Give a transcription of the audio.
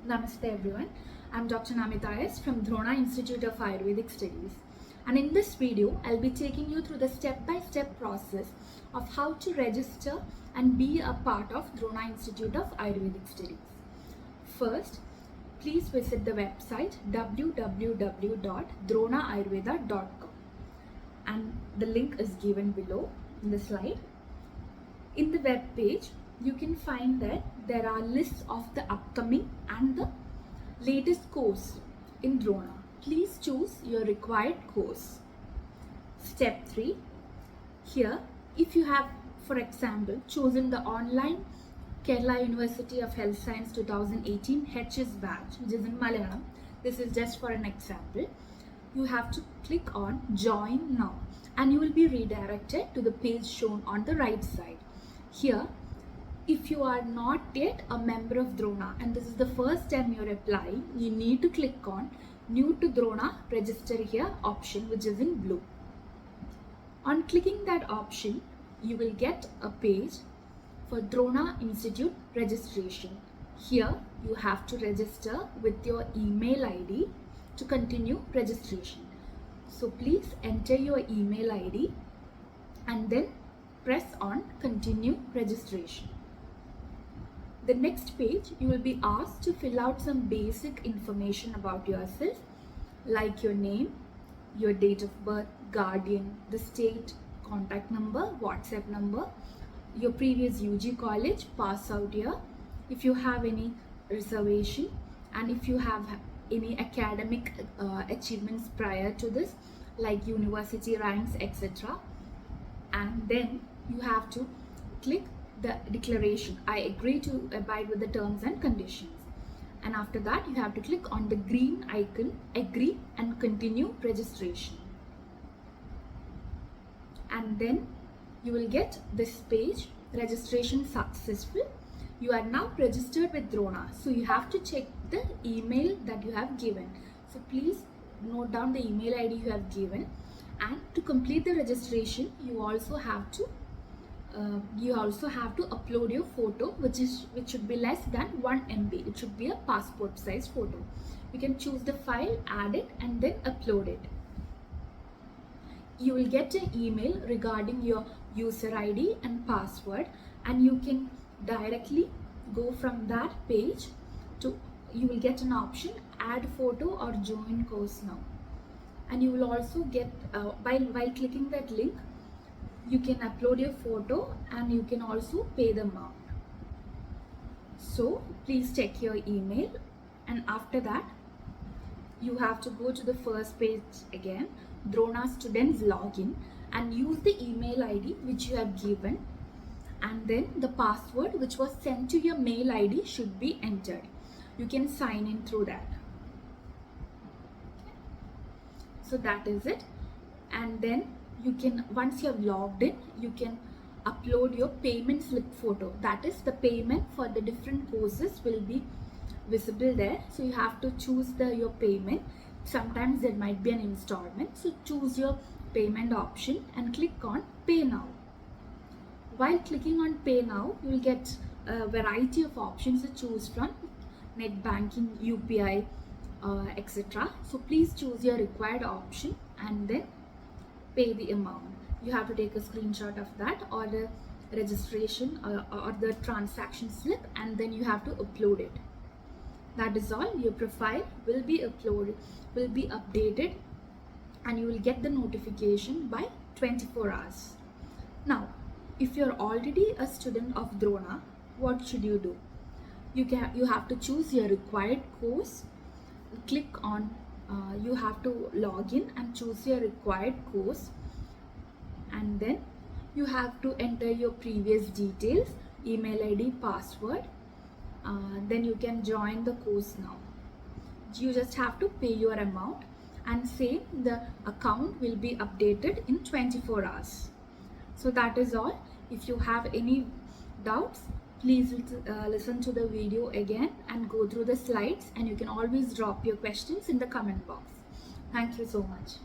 Namaste everyone, I'm Dr. Namitha from Drona Institute of Ayurvedic Studies, and in this video I'll be taking you through the step-by-step process of how to register and be a part of Drona Institute of Ayurvedic Studies. First, please visit the website www.dronaayurveda.com, and the link is given below in the slide. In the web page, you can find that there are lists of the upcoming and the latest course in Drona. Please choose your required course. Step 3. Here, if you have, for example, chosen the online Kerala University of Health Science 2018 HS batch, which is in Malayalam, this is just for an example, you have to click on Join Now and you will be redirected to the page shown on the right side. Here, if you are not yet a member of Drona and this is the first time you're applying, you need to click on New to Drona Register Here option, which is in blue. On clicking that option, you will get a page for Drona Institute registration. Here, you have to register with your email ID to continue registration. So please enter your email ID and then press on Continue Registration. The next page, you will be asked to fill out some basic information about yourself, like your name, your date of birth, guardian, the state, contact number, WhatsApp number, your previous UG college, pass out year, if you have any reservation, and if you have any academic achievements prior to this, like university ranks, etc. And then you have to click the declaration, I agree to abide with the terms and conditions. And after that, you have to click on the green icon, agree and continue registration. And then you will get this page, registration successful. You are now registered with Drona. So you have to check the email that you have given. So please note down the email ID you have given. And to complete the registration, you also have to upload your photo, which should be less than 1 MB. It should be a passport size photo. You can choose the file, add it and then upload it. You will get an email regarding your user ID and password, and you can directly go from that page to, you will get an option, add photo or join course now. And you will also get, while clicking that link, you can upload your photo and you can also pay the amount. So please check your email, and after that you have to go to the first page again, Drona Students Login, and use the email ID which you have given, and then the password which was sent to your mail ID should be entered. You can sign in through that. So that is it. And then you can, once you have logged in, you can upload your payment slip photo. That is, the payment for the different courses will be visible there. So you have to choose your payment. Sometimes there might be an installment. So choose your payment option and click on Pay Now. While clicking on Pay Now, you will get a variety of options to choose from: net banking, UPI, etc. So please choose your required option and then pay the amount. You have to take a screenshot of that or the registration or the transaction slip, and then you have to upload it. That is all. Your profile will be updated, and you will get the notification by 24 hours. Now, if you're already a student of Drona, what should you do? You have to choose your required course. Click on you have to log in and choose your required course, and then you have to enter your previous details, email ID, password. Then you can join the course now. You just have to pay your amount, and same, the account will be updated in 24 hours. So that is all. If you have any doubts, please listen to the video again and go through the slides, and you can always drop your questions in the comment box. Thank you so much.